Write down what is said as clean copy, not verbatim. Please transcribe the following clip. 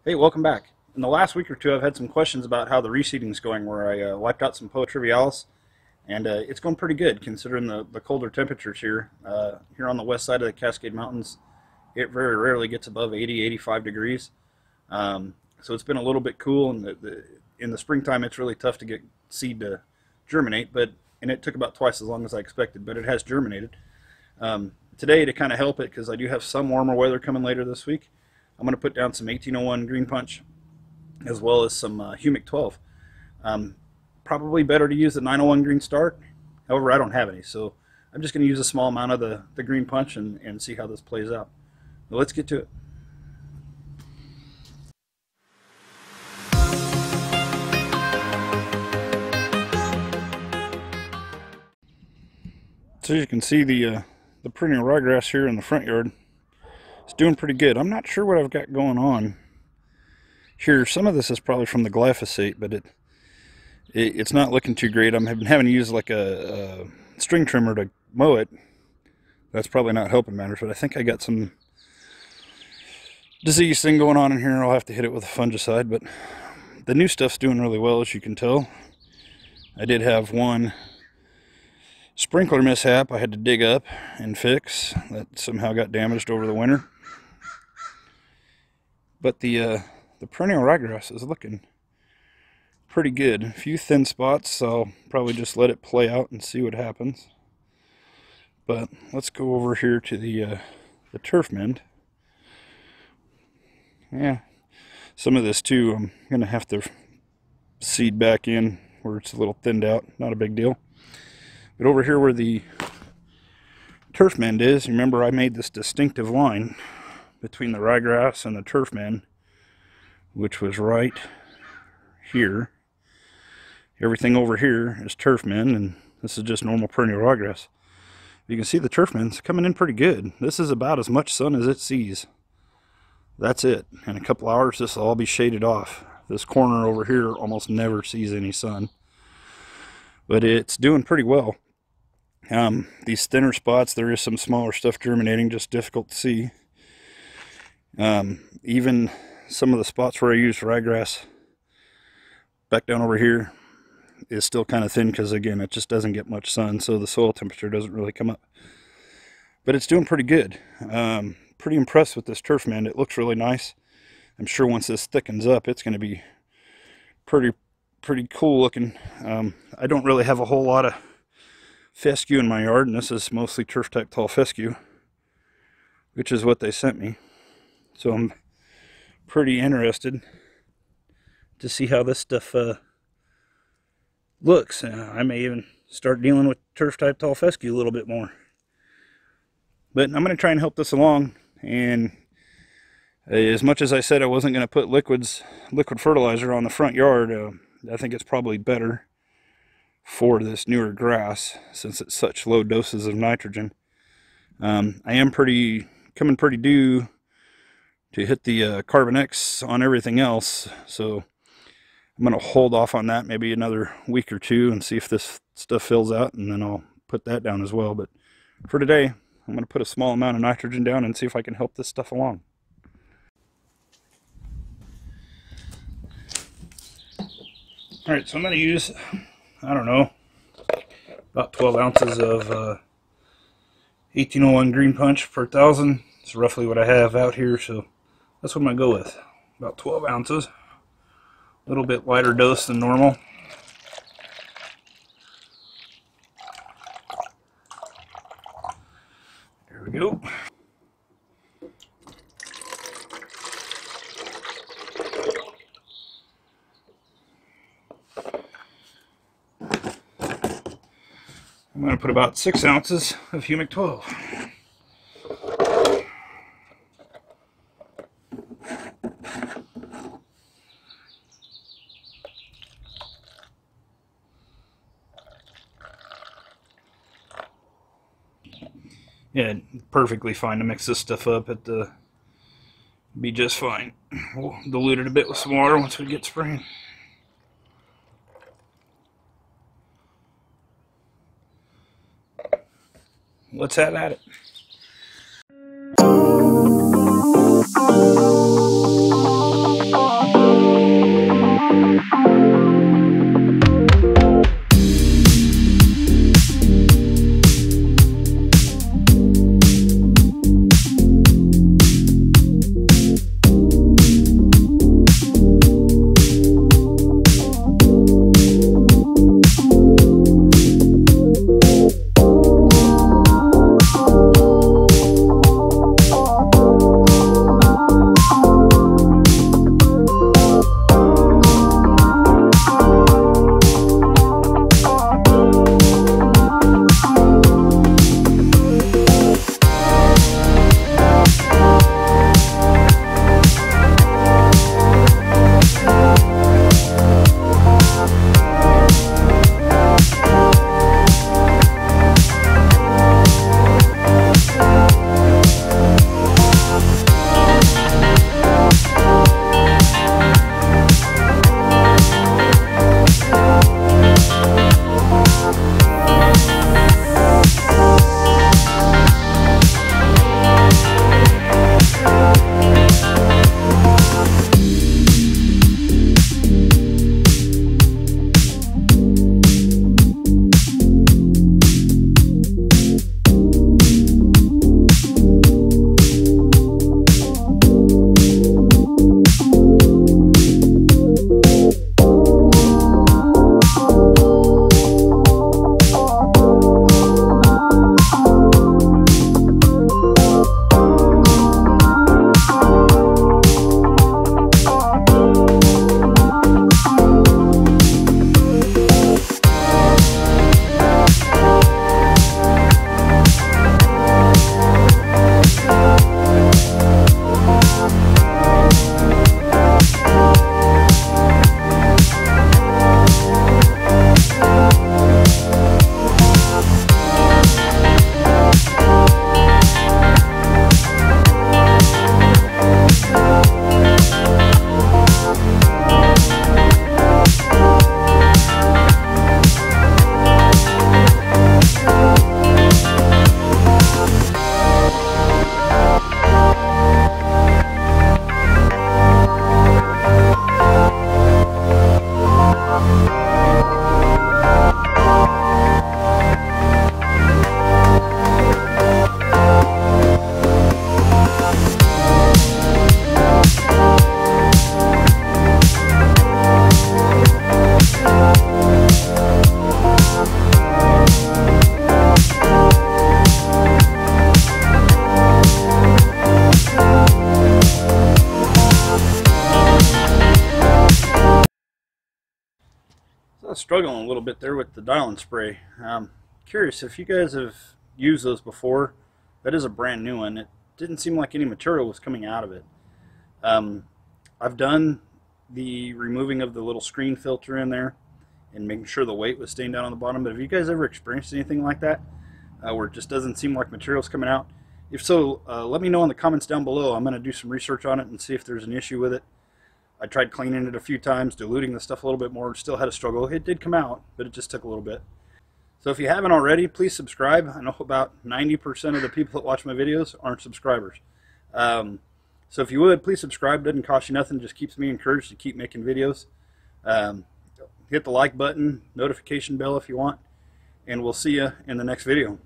Hey, welcome back. In the last week or two, I've had some questions about how the reseeding is going, where I wiped out some Poa trivialis, and it's going pretty good considering the colder temperatures here. Here on the west side of the Cascade Mountains, it very rarely gets above 80, 85 degrees. So it's been a little bit cool, and in the springtime, it's really tough to get seed to germinate, and it took about twice as long as I expected, but it has germinated. Today, to kind of help it, because I do have some warmer weather coming later this week, I'm going to put down some 1801 Greene Punch as well as some Humic12. Probably better to use the 901 Greene Start. However, I don't have any, so I'm just going to use a small amount of the Greene Punch and see how this plays out. Well, let's get to it. So you can see the perennial ryegrass here in the front yard. It's doing pretty good. I'm not sure what I've got going on here. Some of this is probably from the glyphosate, but it's not looking too great. I'm having to use like a string trimmer to mow it. That's probably not helping matters, but I think I got some disease thing going on in here. I'll have to hit it with a fungicide, but the new stuff's doing really well, as you can tell. I did have one sprinkler mishap I had to dig up and fix that somehow got damaged over the winter. But the perennial ryegrass is looking pretty good. A few thin spots, so I'll probably just let it play out and see what happens. But let's go over here to the TurfMend. Yeah, some of this too I'm gonna have to seed back in where it's a little thinned out. Not a big deal. But over here where the TurfMend is, remember I made this distinctive line between the ryegrass and the TurfMend, which was right here. Everything over here is TurfMend, and this is just normal perennial ryegrass. You can see the TurfMend's coming in pretty good. This is about as much sun as it sees. That's it. In a couple hours, this will all be shaded off. This corner over here almost never sees any sun, but it's doing pretty well. These thinner spots, there is some smaller stuff germinating, just difficult to see. Even some of the spots where I used ryegrass back down over here is still kind of thin because, again, it just doesn't get much sun, so the soil temperature doesn't really come up. But it's doing pretty good. Pretty impressed with this TurfMend. It looks really nice. I'm sure once this thickens up, it's going to be pretty cool looking. I don't really have a whole lot of fescue in my yard, and this is mostly turf type tall fescue, which is what they sent me. So I'm pretty interested to see how this stuff looks. I may even start dealing with turf type tall fescue a little bit more. But I'm going to try and help this along, and as much as I said I wasn't going to put liquid fertilizer on the front yard, I think it's probably better for this newer grass since it's such low doses of nitrogen. I am coming pretty due to hit the N-Ext on everything else, so I'm going to hold off on that maybe another week or two and see if this stuff fills out, and then I'll put that down as well. But for today, I'm going to put a small amount of nitrogen down and see if I can help this stuff along. Alright, so I'm going to use, I don't know, about 12 ounces of 1801 Greene Punch per 1,000. It's roughly what I have out here, so that's what I'm going to go with. About 12 ounces. A little bit lighter dose than normal. There we go. I'm going to put about 6 ounces of Humic12. Yeah, perfectly fine to mix this stuff up. It'd be just fine. We'll dilute it a bit with some water once we get spraying. Let's have at it. was struggling a little bit there with the dial-in spray. Curious if you guys have used those before. That is a brand new one. It didn't seem like any material was coming out of it. I've done the removing of the little screen filter in there and making sure the weight was staying down on the bottom, but have you guys ever experienced anything like that where it just doesn't seem like material's coming out? If so, let me know in the comments down below. I'm going to do some research on it and see if there's an issue with it. I tried cleaning it a few times, diluting the stuff a little bit more, still had a struggle. It did come out, but it just took a little bit. So if you haven't already, please subscribe. I know about 90% of the people that watch my videos aren't subscribers. So if you would, please subscribe. It doesn't cost you nothing, just keeps me encouraged to keep making videos. Hit the like button, notification bell if you want, and we'll see you in the next video.